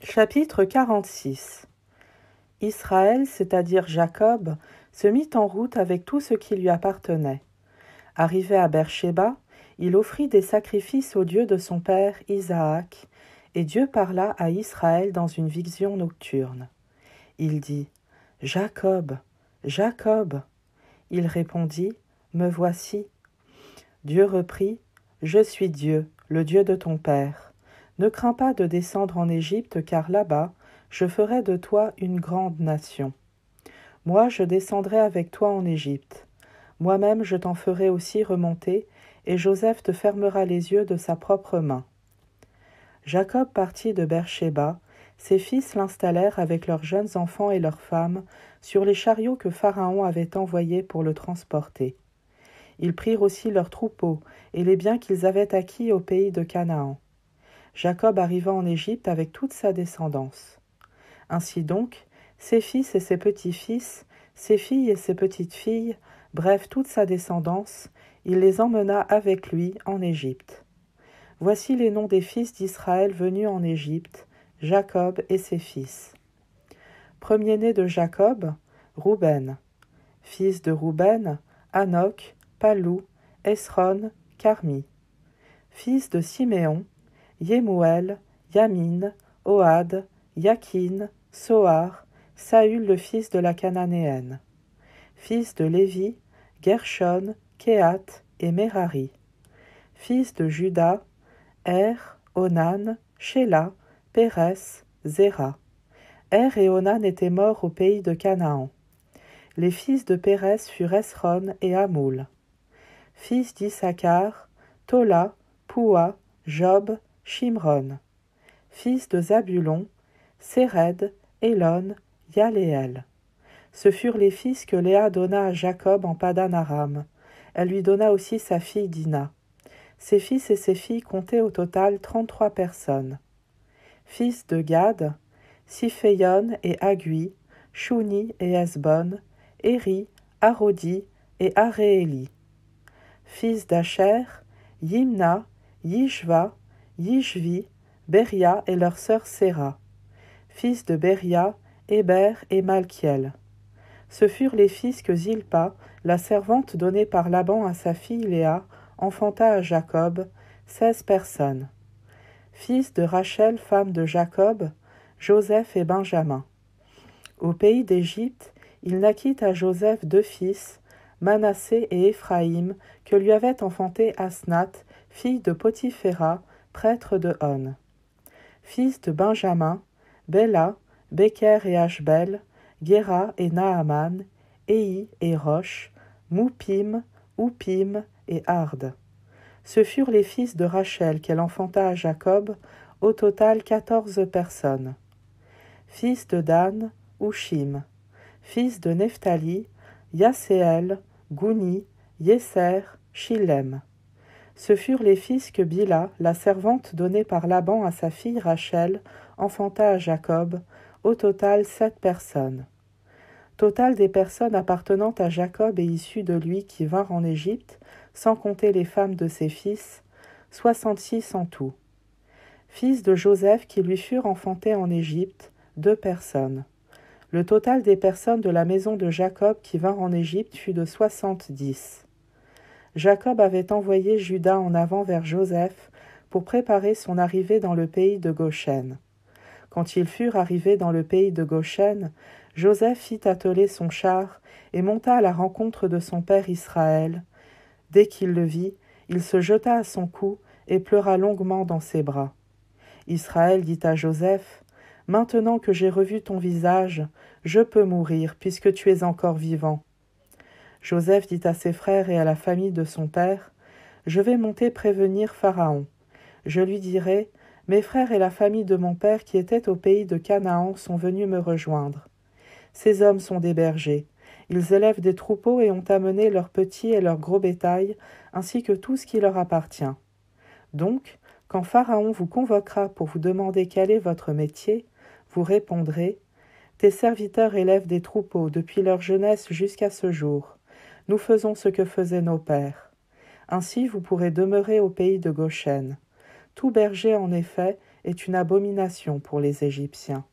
Chapitre 46. Israël, c'est-à-dire Jacob, se mit en route avec tout ce qui lui appartenait. Arrivé à Beer-shéba, il offrit des sacrifices au Dieu de son père Isaac, et Dieu parla à Israël dans une vision nocturne. Il dit : « Jacob, Jacob !» Il répondit : « Me voici. » Dieu reprit : « Je suis Dieu, le Dieu de ton père. Ne crains pas de descendre en Égypte, car là-bas, je ferai de toi une grande nation. Moi, je descendrai avec toi en Égypte. Moi-même, je t'en ferai aussi remonter, et Joseph te fermera les yeux de sa propre main. » Jacob partit de Beer-shéba. Ses fils l'installèrent avec leurs jeunes enfants et leurs femmes sur les chariots que Pharaon avait envoyés pour le transporter. Ils prirent aussi leurs troupeaux et les biens qu'ils avaient acquis au pays de Canaan. Jacob arriva en Égypte avec toute sa descendance. Ainsi donc, ses fils et ses petits-fils, ses filles et ses petites-filles, bref, toute sa descendance, il les emmena avec lui en Égypte. Voici les noms des fils d'Israël venus en Égypte, Jacob et ses fils. Premier-né de Jacob, Rouben. Fils de Rouben, Hanok, Palou, Esron, Carmi. Fils de Siméon, Yemuel, Yamin, Ohad, Yakin, Sohar, Saül le fils de la Cananéenne. Fils de Lévi, Gershon, Kehat et Merari. Fils de Juda, Onan, Shéla, Pérès, Zéra. Et Onan étaient morts au pays de Canaan. Les fils de Pérès furent Esron et Hamoul. Fils d'Issachar, Tola, Poua, Job, Shimron. Fils de Zabulon, Séred, Élon, Yaléel. Ce furent les fils que Léa donna à Jacob en Padan-aram. Elle lui donna aussi sa fille Dina. Ses fils et ses filles comptaient au total 33 personnes. Fils de Gad, Siphéyon et Agui, Chouni et Esbon, Éri, Arodi et Arééli. Fils d'Acher, Yimna, Yishva, Yishvi, Beria et leur sœur Séra. Fils de Beria, Héber et Malkiel. Ce furent les fils que Zilpa, la servante donnée par Laban à sa fille Léa, enfanta à Jacob, 16 personnes. Fils de Rachel, femme de Jacob, Joseph et Benjamin. Au pays d'Égypte, il naquit à Joseph 2 fils, Manassé et Éphraïm, que lui avait enfanté Asnath, fille de Potiphéra, prêtre de On. Fils de Benjamin, Béla, Béker et Ashbel, Guéra et Naaman, Éhi et Rosh, Moupim, Oupim et Ard. Ce furent les fils de Rachel qu'elle enfanta à Jacob, au total 14 personnes. Fils de Dan, Ushim. Fils de Nephtali, Yasséel, Gouni, Yesser, Shilem. Ce furent les fils que Bila, la servante donnée par Laban à sa fille Rachel, enfanta à Jacob, au total 7 personnes. Total des personnes appartenant à Jacob et issues de lui qui vinrent en Égypte, sans compter les femmes de ses fils, 66 en tout. Fils de Joseph qui lui furent enfantés en Égypte, 2 personnes. Le total des personnes de la maison de Jacob qui vinrent en Égypte fut de 70. Jacob avait envoyé Juda en avant vers Joseph pour préparer son arrivée dans le pays de Goshen. Quand ils furent arrivés dans le pays de Goshen, Joseph fit atteler son char et monta à la rencontre de son père Israël. Dès qu'il le vit, il se jeta à son cou et pleura longuement dans ses bras. Israël dit à Joseph : « Maintenant que j'ai revu ton visage, je peux mourir, puisque tu es encore vivant. » Joseph dit à ses frères et à la famille de son père : « Je vais monter prévenir Pharaon. Je lui dirai : Mes frères et la famille de mon père qui étaient au pays de Canaan sont venus me rejoindre. Ces hommes sont des bergers. Ils élèvent des troupeaux et ont amené leurs petits et leurs gros bétail, ainsi que tout ce qui leur appartient. Donc, quand Pharaon vous convoquera pour vous demander quel est votre métier, vous répondrez : Tes serviteurs élèvent des troupeaux depuis leur jeunesse jusqu'à ce jour. Nous faisons ce que faisaient nos pères. Ainsi vous pourrez demeurer au pays de Goshen. Tout berger, en effet, est une abomination pour les Égyptiens.